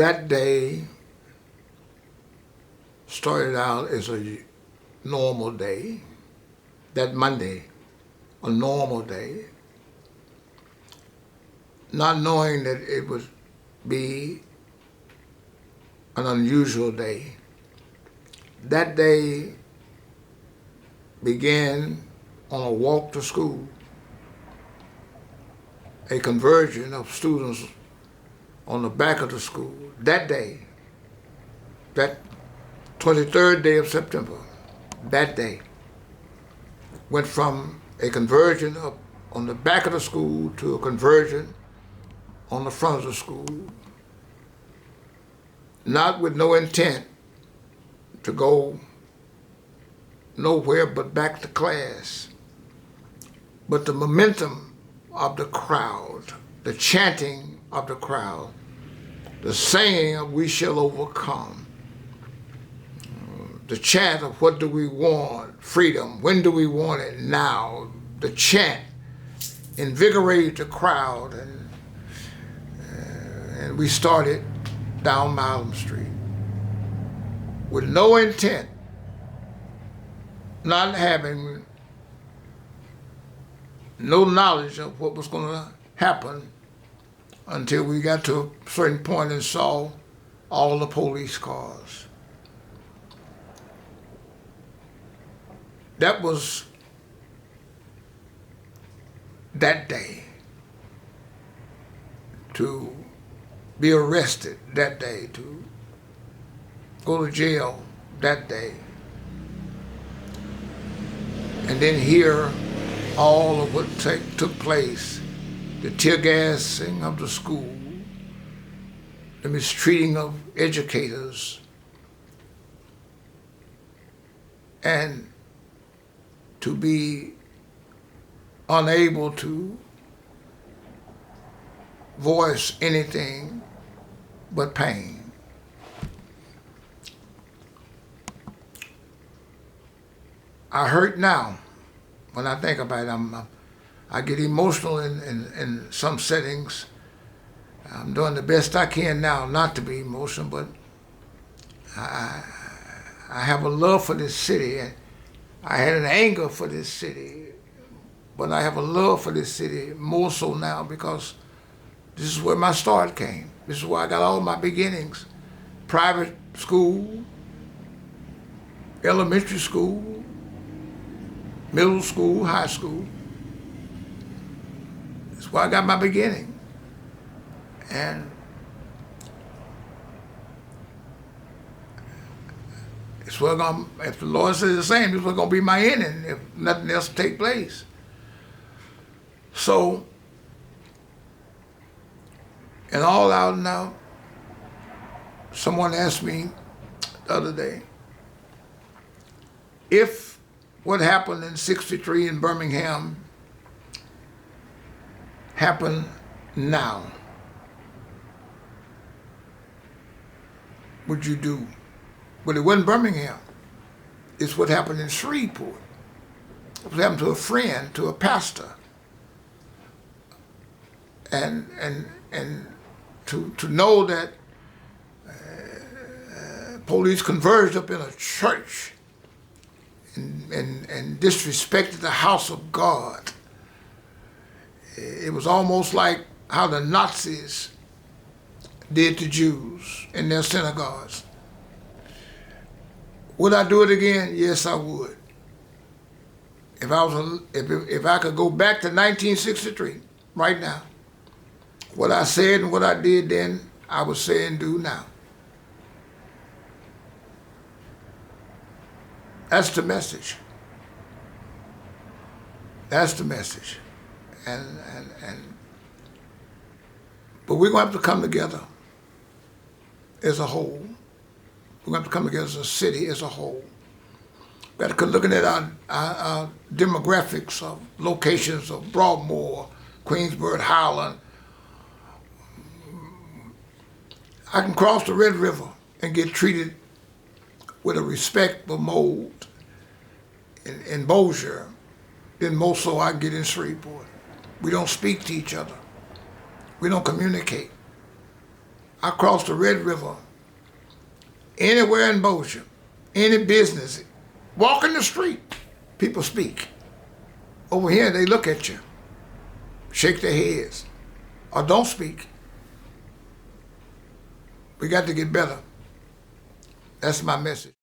that day started out as a normal day. That Monday, a normal day, not knowing that it would be an unusual day. That day began on a walk to school, a conversion of students on the back of the school. That day, that 23rd day of September, that day, went from a conversion up on the back of the school to a conversion on the front of the school, not with no intent to go nowhere but back to class. But the momentum of the crowd, the chanting of the crowd, the singing of "We shall overcome," the chant of "What do we want? Freedom. When do we want it? Now." The chant invigorated the crowd, and we started down Malum Street with no intent, not having no knowledge of what was going to happen until we got to a certain point and saw all the police cars. That was that day. To be arrested that day, to go to jail that day, and then hear all of what took place, the tear gassing of the school, the mistreating of educators, and to be unable to voice anything but pain. I hurt now when I think about it. I get emotional in some settings. I'm doing the best I can now not to be emotional, but I have a love for this city. I had an anger for this city, but I have a love for this city more so now because this is where my start came. This is where I got all my beginnings. Private school, elementary school, middle school, high school. That's where I got my beginning. And it's where if the Lord says the same, it's where going to be my ending if nothing else take place. So, and all out now, someone asked me the other day, if what happened in '63 in Birmingham happened now, would you do? But it wasn't Birmingham. It's what happened in Shreveport. It was happened to a friend, to a pastor. And to know that police converged up in a church and disrespected the house of God. It was almost like how the Nazis did to Jews in their synagogues. Would I do it again? Yes, I would. If I could go back to 1963 right now, what I said and what I did then, I would say and do now. That's the message. That's the message. But we're going to have to come together as a whole. We're going to have to come together as a city as a whole. We've got to come looking at our demographics of locations of Broadmoor, Queensboro, Highland. I can cross the Red River and get treated with a respectful mode in Bossier than most so I get in Shreveport. We don't speak to each other. We don't communicate. I cross the Red River, anywhere in Bossier, any business, walk in the street, people speak. Over here, they look at you, shake their heads, or don't speak. We got to get better. That's my message.